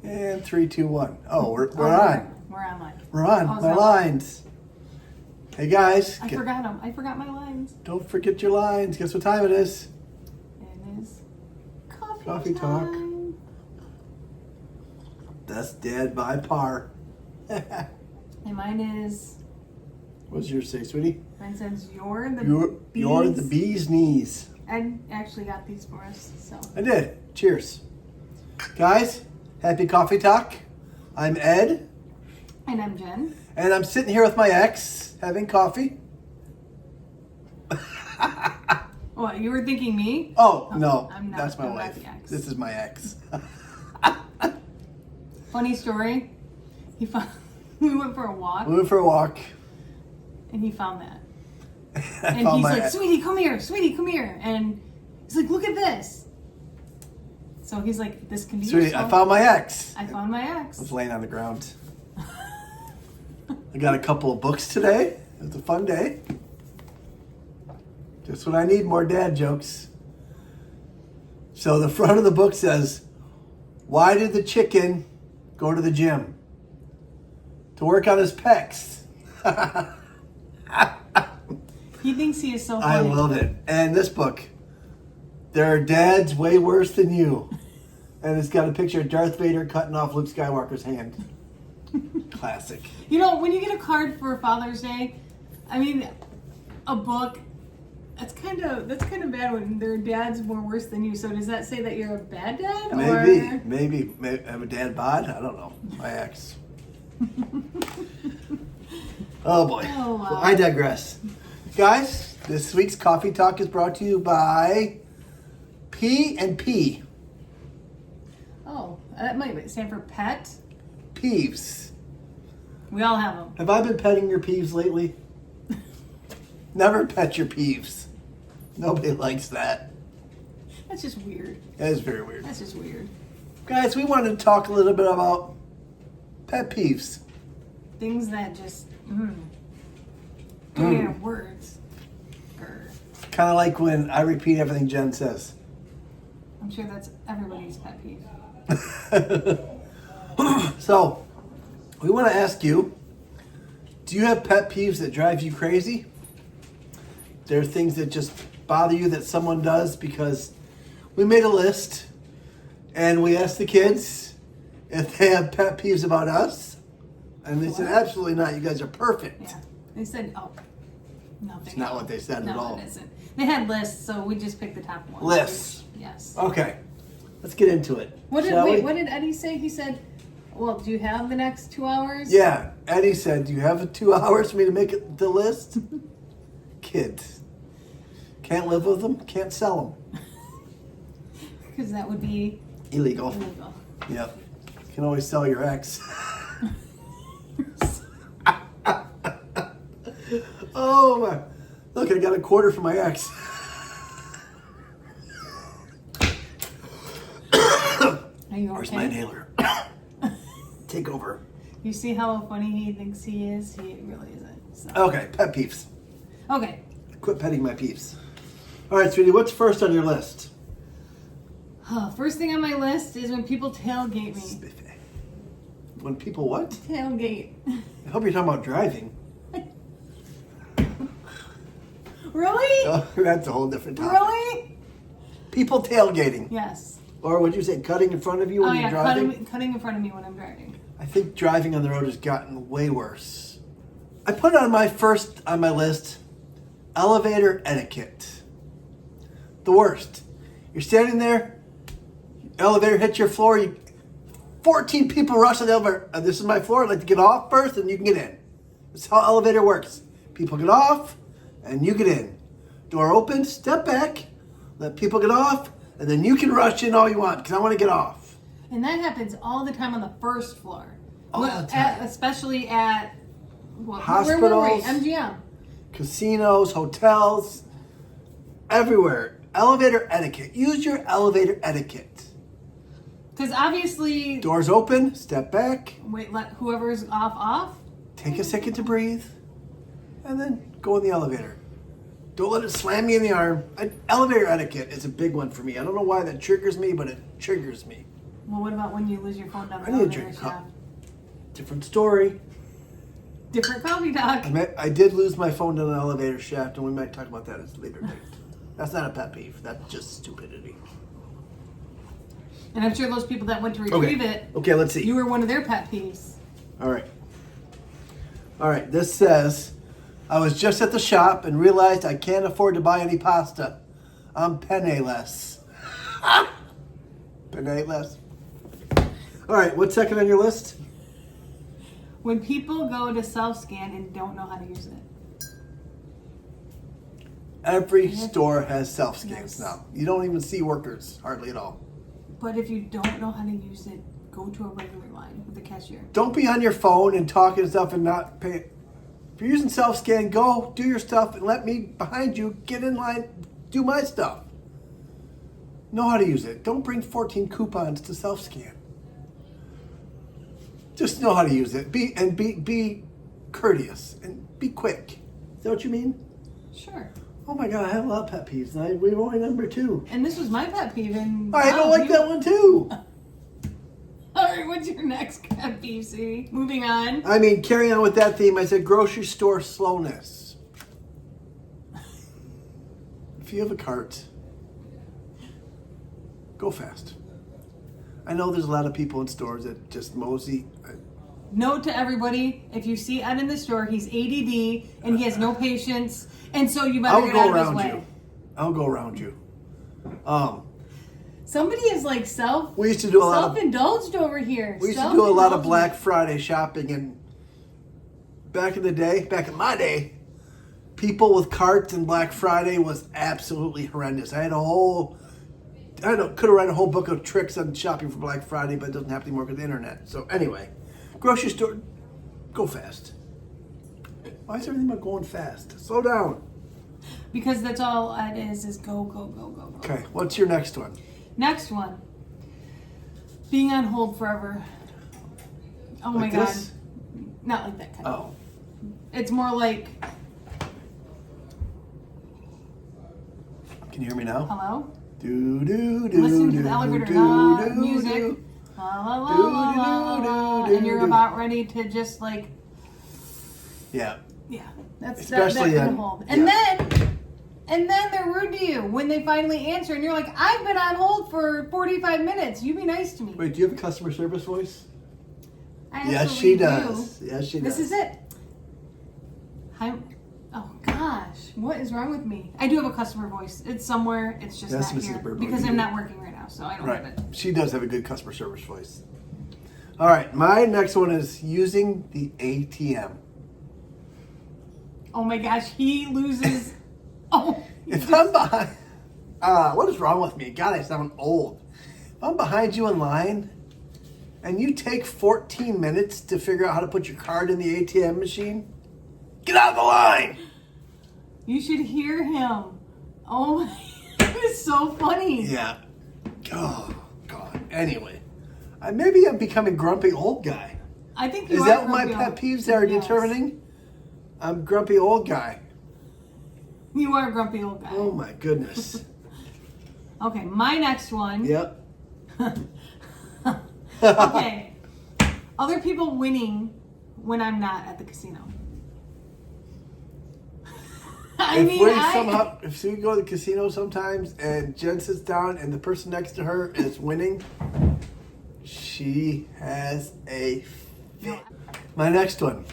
And 3, 2, 1. Oh, we're on. We're on live. We're on. Oh, My lines. Hey guys. I forgot them. I forgot my lines. Don't forget your lines. Guess what time it is? It is Coffee talk. time. That's dead by par. And mine is. What's yours say, sweetie? Mine says you're the You're the bee's knees. Ed actually got these for us, so. I did. Cheers. Guys, happy coffee talk. I'm Ed. And I'm Jen. And I'm sitting here with my ex having coffee. What, you were thinking me? Oh, no. I'm not. That's my I'm not wife. the ex. This is my ex. Funny story. We went for a walk. We went for a walk. And he found that. I And found he's my like, ex. sweetie, come here. And he's like, look at this. So he's like, this can be Sweetie, useful. I found my ex. I found my I ex. was laying on the ground. I got a couple of books today. It was a fun day. Just what I need, more dad jokes. So the front of the book says, why did the chicken go to the gym? To work on his pecs. He thinks he is so I funny. love it. And this book, there are dads way worse than you. And it's got a picture of Darth Vader cutting off Luke Skywalker's hand. Classic. You know, when you get a card for Father's Day, I mean, a book, that's kind of bad when their dad's more worse than you. So does that say that you're a bad dad? Maybe I'm a dad bod. I don't know. My ex. Oh boy. Oh, wow. Well, I digress. Guys, this week's coffee talk is brought to you by P&P. Oh, that might stand for pet. Peeves. We all have them. Have I been petting your peeves lately? Never pet your peeves. Nobody likes that. That's just weird. That is very weird. That's just weird. Guys, we wanted to talk a little bit about pet peeves. Things that just, yeah, words. Kind of like when I repeat everything Jen says. I'm sure that's everybody's pet peeve. So, we want to ask you, do you have pet peeves that drive you crazy? There are things that just bother you that someone does, because we made a list and we asked the kids if they have pet peeves about us. And they said, absolutely not. You guys are perfect. Yeah. They said, oh, nothing. It's not what they said at all. No, it isn't. They had lists, so we just picked the top one. Lists. Yes. Okay. Let's get into it. What shall we? did Eddie say? He said, well, do you have the next 2 hours? Yeah. Eddie said, do you have 2 hours for me to make the list? Kids. Can't live with them, can't sell them. Because that would be Illegal. illegal. Yep. You can always sell your ex. Oh my. Look, I got a quarter for my ex. Are you okay? Where's my inhaler? Take over. You see how funny he thinks he is? He really isn't. So. Okay, pet peeves. Okay. Quit petting my peeves. All right, sweetie, what's first on your list? First thing on my list is when people tailgate me. When people what? Tailgate. I hope you're talking about driving. Really? Oh, that's a whole different topic. Really? People tailgating. Yes. Or would you say cutting in front of you when you're driving? Cutting in front of me when I'm driving. I think driving on the road has gotten way worse. I put on my list, elevator etiquette. The worst. You're standing there, elevator hits your floor, 14 people rush on the elevator. This is my floor, I'd like to get off first and you can get in. That's how elevator works. People get off and you get in. Door opens, step back, let people get off, and then you can rush in all you want because I want to get off. And that happens all the time on the first floor. All the time. Especially at Hospitals. Where were we? MGM. Casinos, hotels, everywhere. Elevator etiquette. Use your elevator etiquette. Because obviously... Doors open, step back. Wait, let whoever's off. Take a second to breathe. And then go in the elevator. Don't let it slam you in the arm. Elevator etiquette is a big one for me. I don't know why that triggers me, but it triggers me. Well, what about when you lose your phone down the I need a elevator drink. shaft? Different story. Different coffee talk. I did lose my phone down the elevator shaft, and we might talk about that at a later date. That's not a pet peeve. That's just stupidity. And I'm sure those people that went to retrieve it, Okay, let's see. you were one of their pet peeves. All right, this says, I was just at the shop and realized I can't afford to buy any pasta. I'm penniless. Penniless. All right, what's second on your list? When people go to self-scan and don't know how to use it. Every store has self-scans Yes. now. You don't even see workers, hardly at all. But if you don't know how to use it, go to a regular line with the cashier. Don't be on your phone and talking and stuff and not pay. If you're using self-scan, go do your stuff and let me behind you get in line, do my stuff. Know how to use it. Don't bring 14 coupons to self-scan. Just know how to use it. Be courteous and be quick. Is that what you mean? Sure. Oh my God, I have a lot of pet peeves. And we're only number 2. And this was my pet peeve. And I don't like that one too. All right, what's your next pet peeve, see? Moving on. I mean, carrying on with that theme, I said grocery store slowness. If you have a cart, go fast. I know there's a lot of people in stores that just mosey. Note to everybody, if you see Ed in the store, he's ADD and he has no patience, and so you better I'll get go out of his around way. you. I'll go around you. Somebody is like We used to do a lot of self-indulged over here. We used to do a lot of Black Friday shopping, and back in my day, people with carts and Black Friday was absolutely horrendous. I could have written a whole book of tricks on shopping for Black Friday, but it doesn't happen anymore because of the internet. So anyway, grocery store, go fast. Why is everything about going fast? Slow down. Because that's all it is go, go, go, go, go. Okay, what's your next one? Next one. Being on hold forever. Oh Like my this? God. Not like that kind of. Oh. It's more like, Can you hear me now? hello? Do do do. Listen to do, the elevator, do, not do, music. do. La, la, la, la, la, la, Do, do, and you're do. about ready to just like, Yeah. yeah, that's Especially that kind on- of hold. And yeah. then they're rude to you when they finally answer, and you're like, I've been on hold for 45 minutes. You be nice to me. Wait, do you have a customer service voice? I Yes, she absolutely do. does. Yes, she does. This is it. Oh gosh, what is wrong with me? I do have a customer voice. It's somewhere. It's just Yes, not Mrs. here Burbo, because you I'm do. not working right now, so I don't Right. have it. She does have a good customer service voice. All right, my next one is using the ATM. Oh my gosh, he loses. Oh, If I'm behind, what is wrong with me? God, I sound old. If I'm behind you in line, and you take 14 minutes to figure out how to put your card in the ATM machine, get out of the line. you should hear him. Oh my, it's so funny. Yeah. Oh God. Anyway, maybe I'm becoming grumpy old guy. I think you Is are that what my grumpy pet old- peeves are Yes. determining? I'm grumpy old guy. You are a grumpy old guy. Oh my goodness. Okay, my next one. Yep. Okay. Other people winning when I'm not at the casino. If we go to the casino sometimes and Jen sits down and the person next to her is winning, she has a fit. My next one.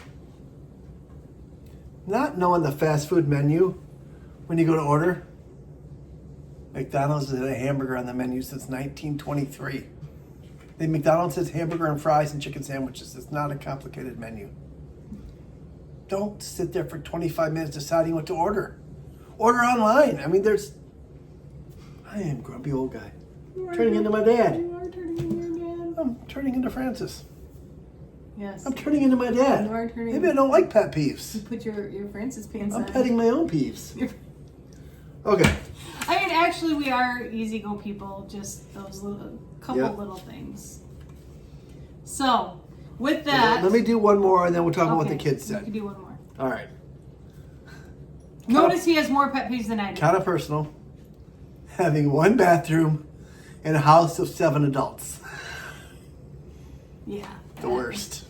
Not knowing the fast food menu when you go to order. McDonald's has had a hamburger on the menu since 1923. The McDonald's has hamburger and fries and chicken sandwiches. It's not a complicated menu. Don't sit there for 25 minutes deciding what to order. Order online. I mean, I am grumpy old guy. Turning into my dad. You are turning into your dad. I'm turning into Francis. Yes. I'm turning into my dad. You are turning Maybe I don't like pet peeves. You put your Francis pants I'm on. petting my own peeves. Okay. I mean, actually, we are easy go people. Just those couple Yep. little things. So, with that, Let me do one more and then we'll talk about what the okay, kids You said. can do one more. All right. Notice he has more pet peeves than I do. Kind of personal. Having one bathroom in a house of 7 adults. Yeah. The worst.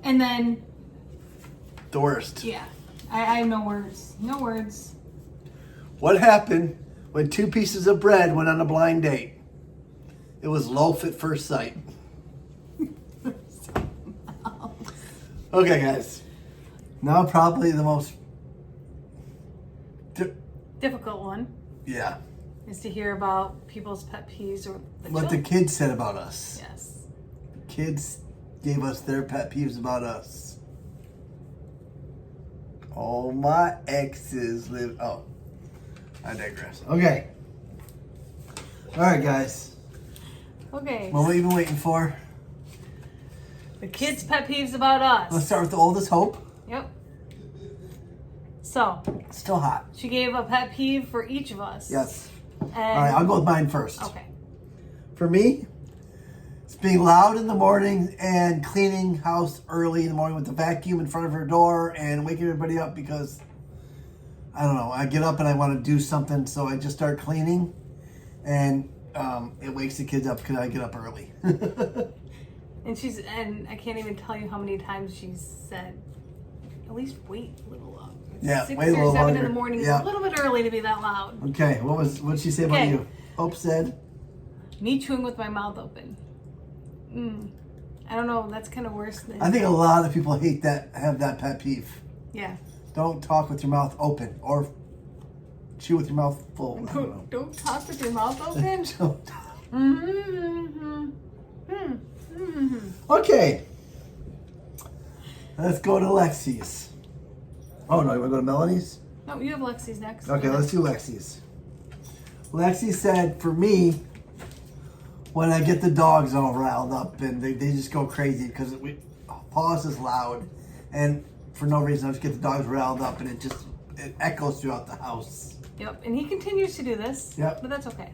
And then, The worst. yeah. I have no words. No words. What happened when two pieces of bread went on a blind date? It was loaf at first sight. Okay, guys. Now probably the most... Difficult one Yeah. is to hear about people's pet peeves or What the kids said about us. Yes. Kids gave us their pet peeves about us. All my exes live... Oh. I digress. Okay. All right, guys. Okay. What were we even waiting for? The kids' pet peeves about us. Let's start with the oldest hope. Yep. So, Still hot. she gave a pet peeve for each of us. Yes. And, All right, I'll go with mine first. Okay. For me, it's being loud in the morning and cleaning house early in the morning with the vacuum in front of her door and waking everybody up because, I don't know, I get up and I want to do something, so I just start cleaning and it wakes the kids up because I get up early. And I can't even tell you how many times she's said, at least wait a little longer. Yeah, 6 wait a or little 7 in longer. the morning Yeah. is a little bit early to be that loud. Okay, what did she say about Okay. you? Hope said? Me chewing with my mouth open. I don't know, that's kind of worse than... I think a lot of people have that pet peeve. Yeah. Don't talk with your mouth open or chew with your mouth full. I don't know. Don't talk with your mouth open. Don't. Okay. Okay. Let's go to Lexi's. Oh no, you want to go to Melanie's? No, you have Lexi's next. Okay, let's do Lexi's. Lexi said, for me, when I get the dogs all riled up and they just go crazy because Paws is loud and for no reason I just get the dogs riled up and it echoes throughout the house. Yep, and he continues to do this. Yep. But that's okay.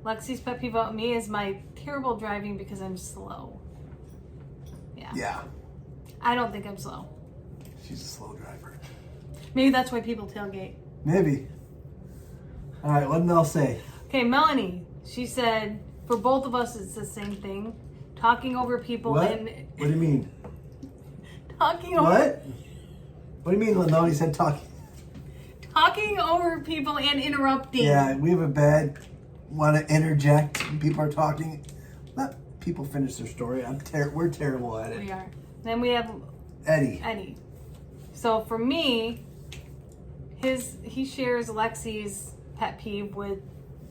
Lexi's pet peeve about me is my terrible driving because I'm slow. Yeah. Yeah, I don't think I'm slow. she's a slow driver. Maybe that's why people tailgate. Maybe. All right, what did Mel say? Okay, Melanie. She said, for both of us, it's the same thing. Talking over people What? and... What do you mean? Talking over... What? What do you mean Melanie said talking? Talking over people and interrupting. Yeah, we have a bad want to interject when people are talking. Let people finish their story. We're terrible at it. We are. Then we have Eddie. So for me, he shares Lexi's pet peeve with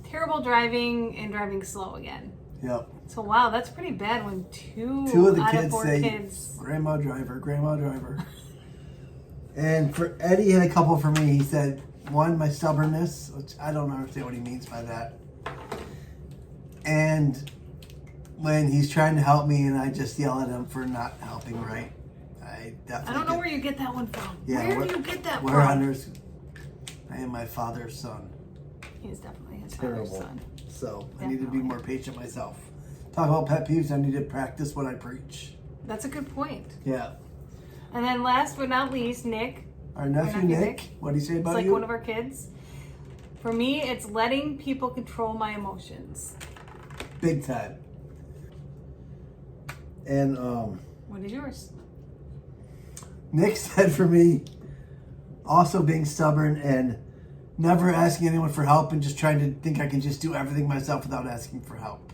terrible driving and driving slow again. Yep. So wow, that's pretty bad when two of the out kids of 4 say, kids. Grandma driver. And for Eddie had a couple for me. He said, one, my stubbornness, which I don't understand what he means by that. And when he's trying to help me and I just yell at him for not helping right. I don't know where you get that one from. Yeah, where do you get that we're from? hunters. I am my father's son. He is definitely his Terrible. father's son. So I need to be more patient myself. Talk about pet peeves. I need to practice what I preach. That's a good point. Yeah. And then last but not least, Nick. Our nephew Nick. What do you say It's about like you? one of our kids. For me, it's letting people control my emotions. Big time. And What is yours? Nick said for me, also being stubborn and never asking anyone for help and just trying to think I can just do everything myself without asking for help.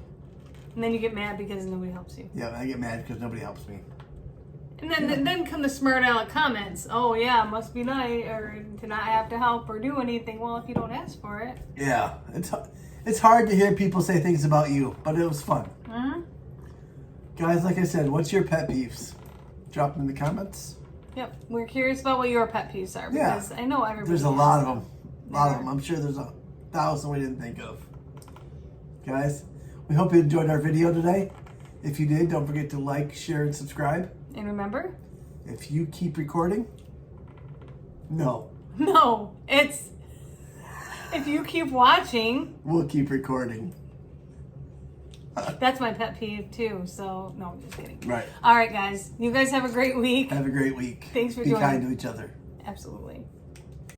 And then you get mad because nobody helps you. Yeah, I get mad because nobody helps me. And then come the smart aleck comments. Oh yeah, must be nice or to not have to help or do anything. Well, if you don't ask for it. Yeah, it's hard to hear people say things about you, but it was fun. Mm-hmm. Guys, like I said, what's your pet peeves? Drop them in the comments. Yep, we're curious about what your pet peeves are because I know everybody. There's a has lot of them. A lot of them. I'm sure there's 1,000 we didn't think of. Guys, we hope you enjoyed our video today. If you did, don't forget to like, share, and subscribe. And remember? If you keep recording, no. No, it's if you keep watching. We'll keep recording. That's my pet peeve too. So no, I'm just kidding. Right. All right, guys. You guys have a great week. Have a great week. Thanks for Be joining. kind to each other. Absolutely.